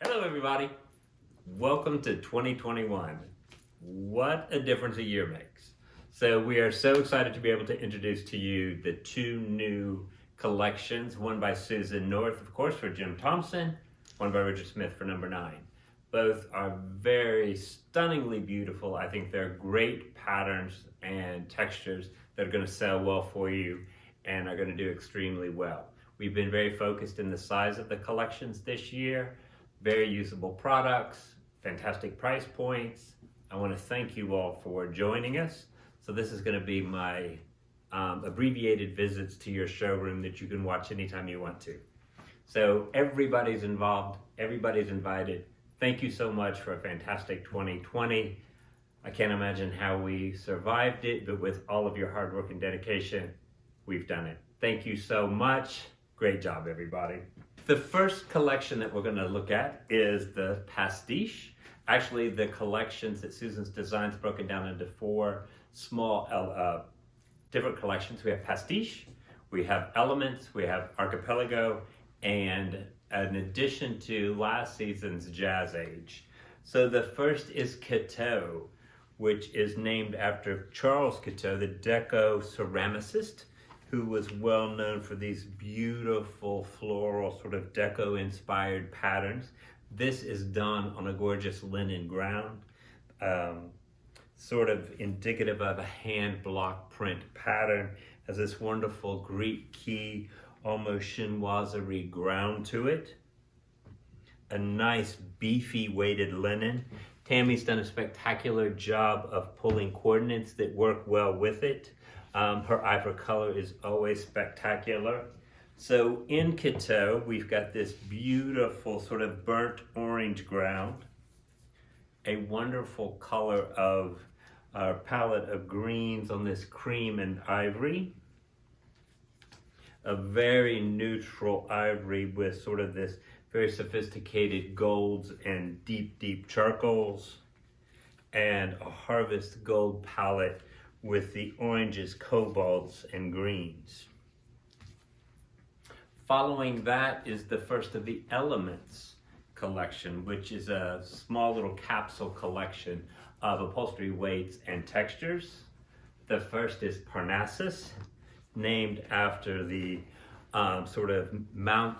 Hello everybody, welcome to 2021. What a difference a year makes. So we are so excited to be able to introduce to you the two new collections, one by Susan North, of course, for Jim Thompson, one by Richard Smith for number 9. Both are very stunningly beautiful. I think they're great patterns and textures that are going to sell well for you and are going to do extremely well. We've been very focused in the size of the collections this year. Very usable products, fantastic price points. I want to thank you all for joining us. So this is going to be my abbreviated visits to your showroom that you can watch anytime you want to. So everybody's involved, everybody's invited. Thank you so much for a fantastic 2020. I can't imagine how we survived it, but with all of your hard work and dedication, we've done it. Thank you so much. Great job, everybody. The first collection that we're going to look at is the Pastiche. Actually, the collections that Susan's designed is broken down into 4 small different collections. We have Pastiche, we have Elements, we have Archipelago, and an addition to last season's Jazz Age. So the first is Catteau, which is named after Charles Catteau, the Deco ceramicist, who was well known for these beautiful floral sort of deco inspired patterns. This is done on a gorgeous linen ground, sort of indicative of a hand block print pattern. Has this wonderful Greek key, almost chinoiserie ground to it. A nice beefy weighted linen. Tammy's done a spectacular job of pulling coordinates that work well with it. Her eye for color is always spectacular. So in Catteau, we've got this beautiful sort of burnt orange ground, a wonderful color of our palette of greens on this cream and ivory, a very neutral ivory with sort of this very sophisticated golds and deep charcoals, and a harvest gold palette with the oranges, cobalts, and greens. Following that is the first of the Elements collection, which is a small little capsule collection of upholstery weights and textures. The first is Parnassus, named after the sort of Mount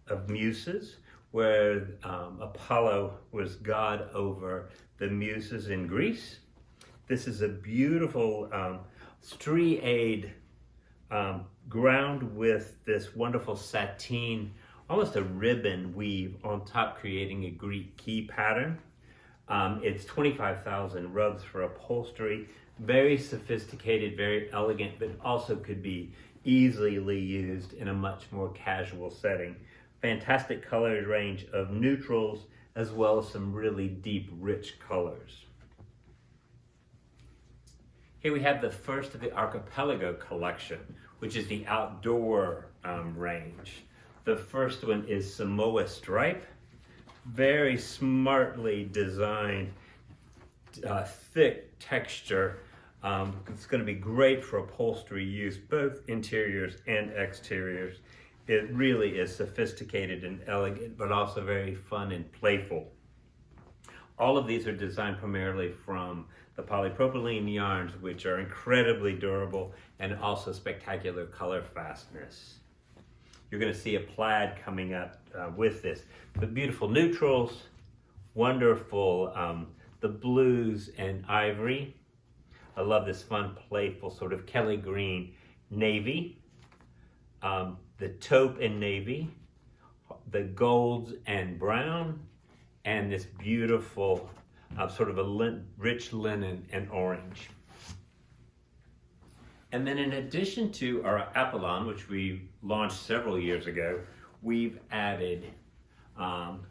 of Muses, where Apollon was god over the Muses in Greece. This is a beautiful striated ground with this wonderful sateen, almost a ribbon weave on top, creating a Greek key pattern. It's 25,000 rubs for upholstery. Very sophisticated, very elegant, but also could be easily used in a much more casual setting. Fantastic color range of neutrals, as well as some really deep, rich colors. Here we have the first of the Archipelago collection, which is the outdoor range. The first one is Samoa Stripe, very smartly designed, thick texture. It's going to be great for upholstery use, both interiors and exteriors. It really is sophisticated and elegant, but also very fun and playful. All of these are designed primarily from the polypropylene yarns, which are incredibly durable and also spectacular color fastness. You're going to see a plaid coming up with this. The beautiful neutrals, wonderful, the blues and ivory. I love this fun, playful sort of Kelly green navy, the taupe and navy, the golds and brown, and this beautiful sort of a rich linen and orange. And then in addition to our Apollon, which we launched several years ago, we've added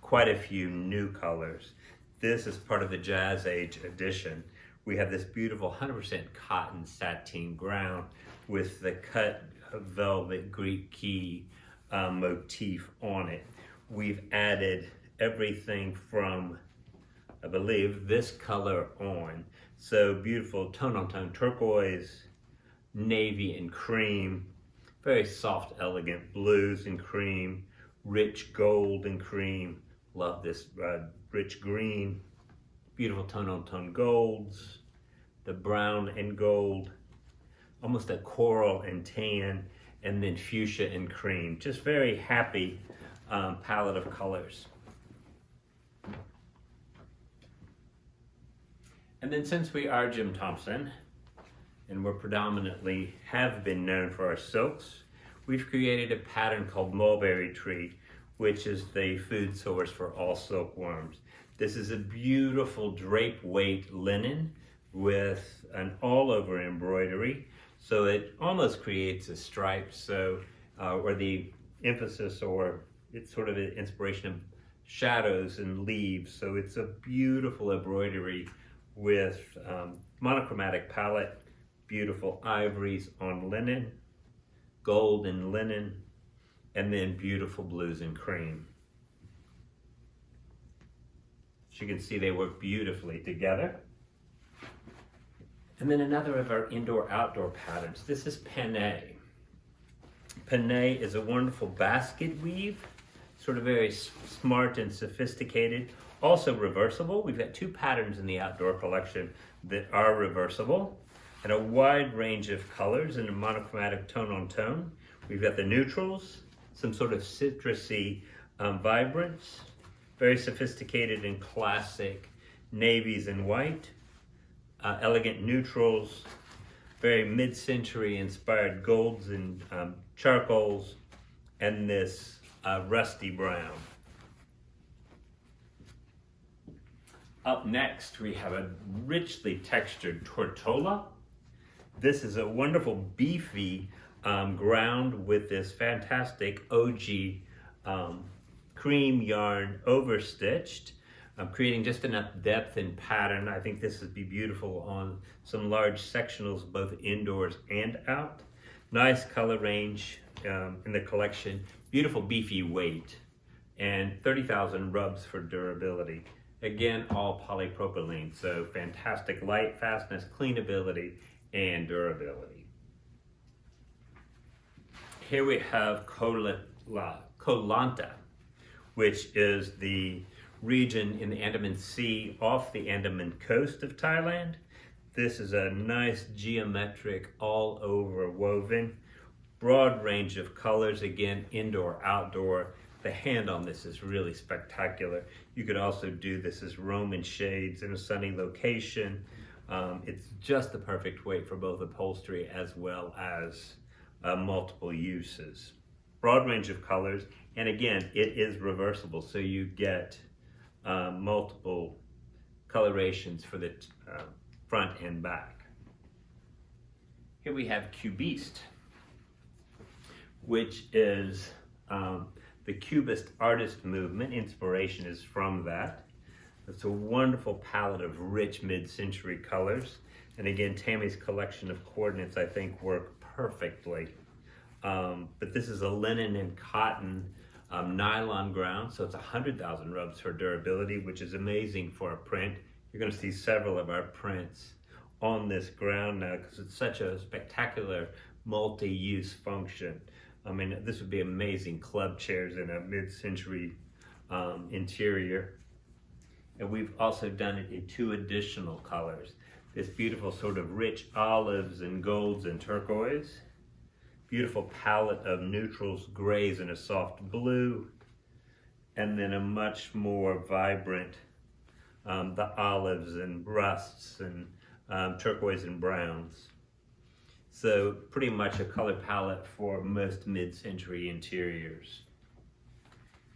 quite a few new colors. This is part of the Jazz Age edition. We have this beautiful 100% cotton sateen ground with the cut velvet Greek key motif on it. We've added everything from, I believe, this color on. So beautiful tone-on-tone turquoise, navy and cream, very soft, elegant blues and cream, rich gold and cream, Love this rich green, beautiful tone-on-tone golds, the brown and gold, almost a coral and tan, and then fuchsia and cream. Just very happy palette of colors. And then since we are Jim Thompson, and we're predominantly have been known for our silks, we've created a pattern called Mulberry Tree, which is the food source for all silkworms. This is a beautiful drape weight linen with an all over embroidery. So it almost creates a stripe, or the emphasis, or it's sort of an inspiration of shadows and leaves. So it's a beautiful embroidery with monochromatic palette, beautiful ivories on linen, gold and linen, and then beautiful blues and cream. As you can see, they work beautifully together. And then another of our indoor-outdoor patterns. This is Panay. Panay is a wonderful basket weave, sort of very smart and sophisticated, also reversible. We've got two patterns in the outdoor collection that are reversible, and a wide range of colors in a monochromatic tone-on-tone. We've got the neutrals, some sort of citrusy vibrance, very sophisticated and classic navies and white, elegant neutrals, very mid-century inspired golds and charcoals, and this rusty brown. Up next, we have a richly textured Tortola. This is a wonderful beefy ground with this fantastic OG cream yarn overstitched, creating just enough depth and pattern. I think this would be beautiful on some large sectionals, both indoors and out. Nice color range in the collection, beautiful beefy weight, and 30,000 rubs for durability. Again, all polypropylene, so fantastic light, fastness, cleanability, and durability. Here we have Koh Lanta, which is the region in the Andaman Sea off the Andaman coast of Thailand. This is a nice geometric, all over woven, broad range of colors, again, indoor, outdoor. The hand on this is really spectacular. You could also do this as Roman shades in a sunny location. It's just the perfect weight for both upholstery as well as multiple uses. Broad range of colors, and again, it is reversible, so you get multiple colorations for the front and back. Here we have Cubiste, which is the Cubist artist movement. Inspiration is from that. It's a wonderful palette of rich mid-century colors. And again, Tammy's collection of coordinates, I think, work perfectly. But this is a linen and cotton nylon ground, so it's 100,000 rubs for durability, which is amazing for a print. You're going to see several of our prints on this ground now because it's such a spectacular multi-use function. I mean, this would be amazing club chairs in a mid-century interior. And we've also done it in two additional colors. This beautiful sort of rich olives and golds and turquoise. Beautiful palette of neutrals, grays, and a soft blue. And then a much more vibrant, the olives and rusts and turquoise and browns. So pretty much a color palette for most mid-century interiors.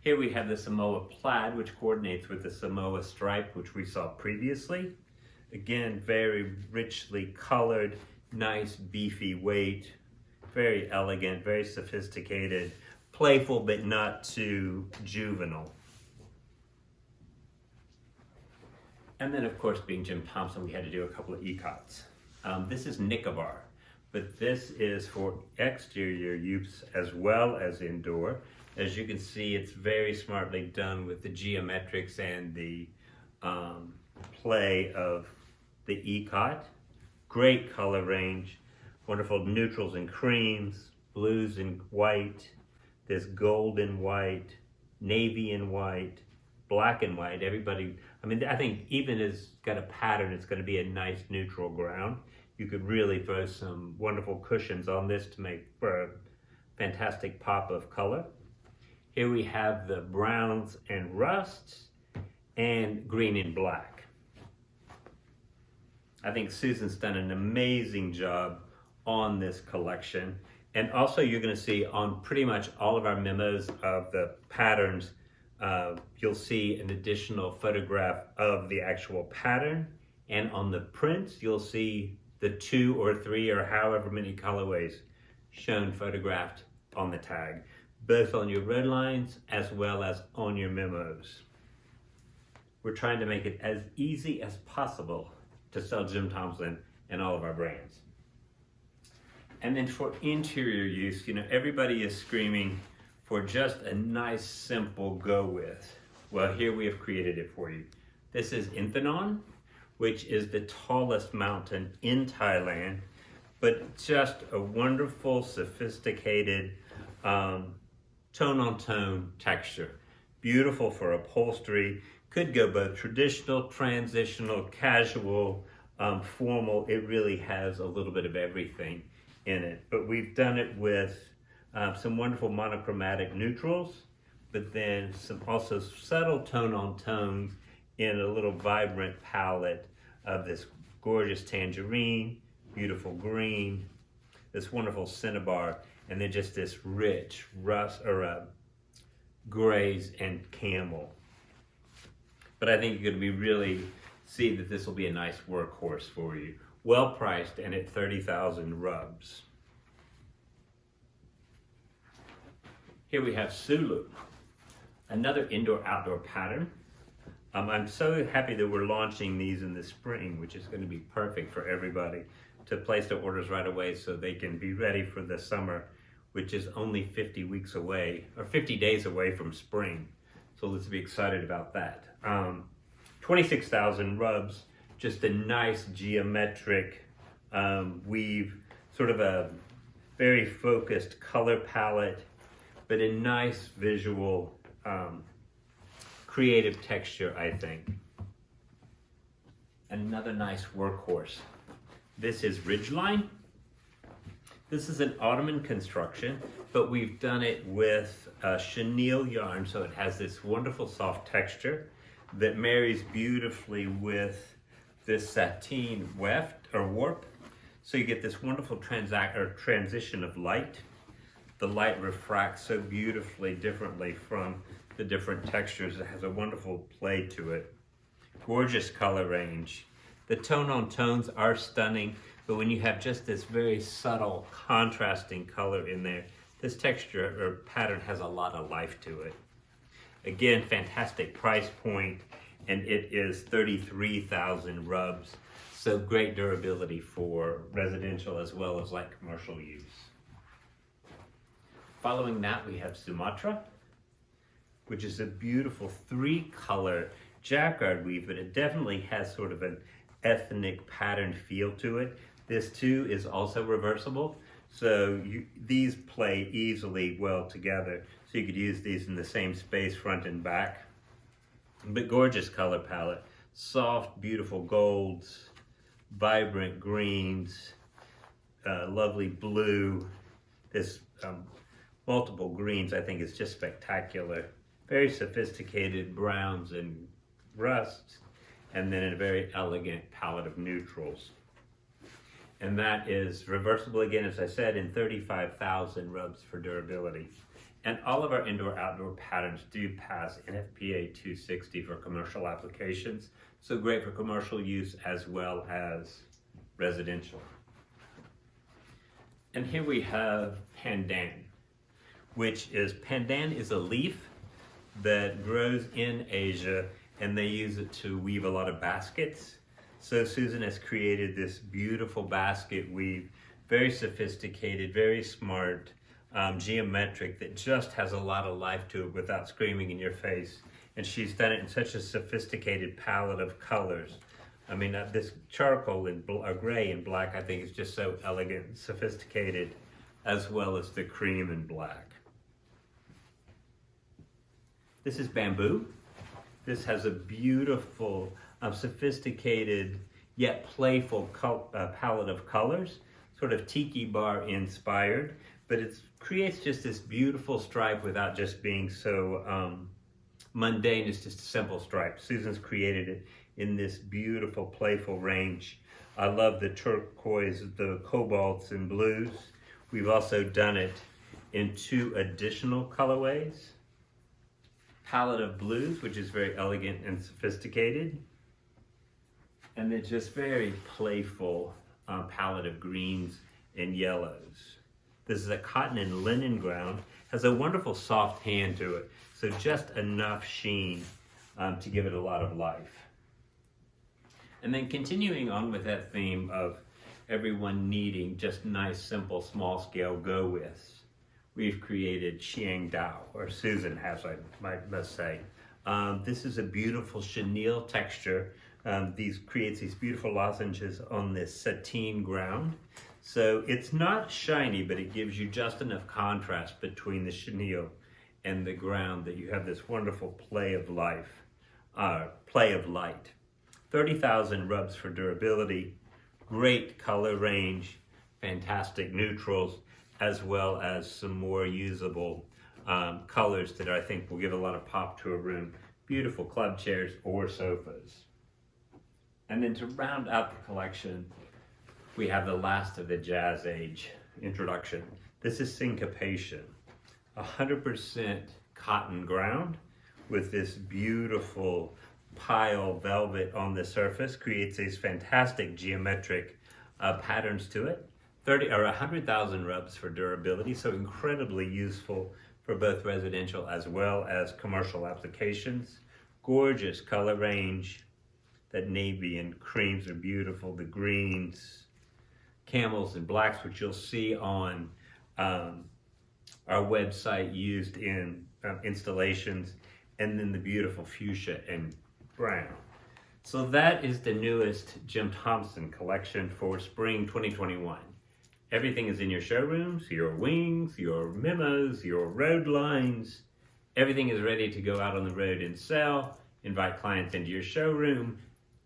Here we have the Samoa Plaid, which coordinates with the Samoa Stripe, which we saw previously. Again, very richly colored, nice beefy weight, very elegant, very sophisticated, playful but not too juvenile. And then of course, being Jim Thompson, we had to do a couple of icots. This is Nikovar, but this is for exterior use as well as indoor. As you can see, it's very smartly done with the geometrics and the play of the ecot. Great color range, wonderful neutrals and creams, blues and white, this gold and white, navy and white, black and white. Everybody, I mean, I think even it's got a pattern, it's going to be a nice neutral ground. You could really throw some wonderful cushions on this to make for a fantastic pop of color. Here we have the browns and rusts and green and black. I think Susan's done an amazing job on this collection. And also you're going to see on pretty much all of our memos of the patterns, you'll see an additional photograph of the actual pattern. And on the prints, you'll see the 2 or 3 or however many colorways shown photographed on the tag, both on your red lines as well as on your memos. We're trying to make it as easy as possible to sell Jim Thompson and all of our brands. And then for interior use, you know, everybody is screaming for just a nice, simple go with. Well, here we have created it for you. This is Inthanon, which is the tallest mountain in Thailand, but just a wonderful, sophisticated tone-on-tone texture. Beautiful for upholstery. Could go both traditional, transitional, casual, formal. It really has a little bit of everything in it. But we've done it with some wonderful monochromatic neutrals, but then some also subtle tone-on-tones in a little vibrant palette of this gorgeous tangerine, beautiful green, this wonderful cinnabar, and then just this rich rust or grays and camel. But I think you're going to be really see that this will be a nice workhorse for you. Well priced and at 30,000 rubs. Here we have Sulu, another indoor-outdoor pattern. I'm so happy that we're launching these in the spring, which is going to be perfect for everybody to place their orders right away so they can be ready for the summer, which is only 50 weeks away, or 50 days away from spring. So let's be excited about that. 26,000 rubs, just a nice geometric weave, sort of a very focused color palette, but a nice visual, creative texture, I think. Another nice workhorse. This is Ridgeline. This is an Ottoman construction, but we've done it with chenille yarn, so it has this wonderful soft texture that marries beautifully with this sateen weft or warp. So you get this wonderful transition of light. The light refracts so beautifully differently from the different textures. It has a wonderful play to it. Gorgeous color range. The tone-on-tones are stunning, but when you have just this very subtle contrasting color in there, this texture or pattern has a lot of life to it. Again, fantastic price point, and it is 33,000 rubs. So great durability for residential as well as like commercial use. Following that, we have Sumatra, which is a beautiful 3-color jacquard weave, but it definitely has sort of an ethnic pattern feel to it. This too is also reversible, so these play easily well together. So you could use these in the same space, front and back. But gorgeous color palette, soft, beautiful golds, vibrant greens, lovely blue. This multiple greens I think is just spectacular. Very sophisticated browns and rusts, and then a very elegant palette of neutrals. And that is reversible again, as I said, in 35,000 rubs for durability. And all of our indoor-outdoor patterns do pass NFPA 260 for commercial applications. So great for commercial use as well as residential. And here we have Pandan, which is, Pandan is a leaf that grows in Asia, and they use it to weave a lot of baskets. So Susan has created this beautiful basket weave, very sophisticated, very smart, geometric, that just has a lot of life to it without screaming in your face. And she's done it in such a sophisticated palette of colors. I mean, this charcoal in gray and black, I think is just so elegant and sophisticated, as well as the cream and black. This is Bamboo, This has a beautiful, sophisticated, yet playful palette of colors, sort of tiki bar inspired, but it creates just this beautiful stripe without just being so mundane. It's just a simple stripe. Susan's created it in this beautiful, playful range. I love the turquoise, the cobalts and blues. We've also done it in 2 additional colorways. Palette of blues, which is very elegant and sophisticated. And then just very playful palette of greens and yellows. This is a cotton and linen ground, has a wonderful soft hand to it, so just enough sheen to give it a lot of life. And then continuing on with that theme of everyone needing just nice, simple, small scale go-withs, we've created Chiang Dao, or Susan has, I must say. This is a beautiful chenille texture. Creates these beautiful lozenges on this sateen ground. So it's not shiny, but it gives you just enough contrast between the chenille and the ground that you have this wonderful play of light. 30,000 rubs for durability, great color range, fantastic neutrals, as well as some more usable colors that I think will give a lot of pop to a room. Beautiful club chairs or sofas. And then to round out the collection, we have the last of the Jazz Age introduction. This is Syncopation, 100% cotton ground with this beautiful pile velvet on the surface, creates these fantastic geometric patterns to it. 100,000 rubs for durability, so incredibly useful for both residential as well as commercial applications. Gorgeous color range. That navy and creams are beautiful. The greens, camels and blacks, which you'll see on our website used in installations, and then the beautiful fuchsia and brown. So that is the newest Jim Thompson collection for spring 2021. Everything is in your showrooms, your wings, your memos, your road lines. Everything is ready to go out on the road and sell. Invite clients into your showroom.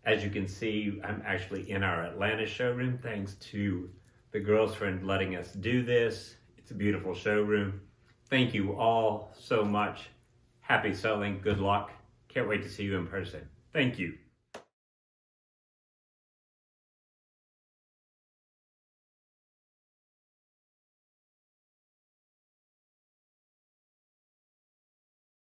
As you can see, I'm actually in our Atlanta showroom, thanks to the girls for letting us do this. It's a beautiful showroom. Thank you all so much. Happy selling. Good luck. Can't wait to see you in person. Thank you.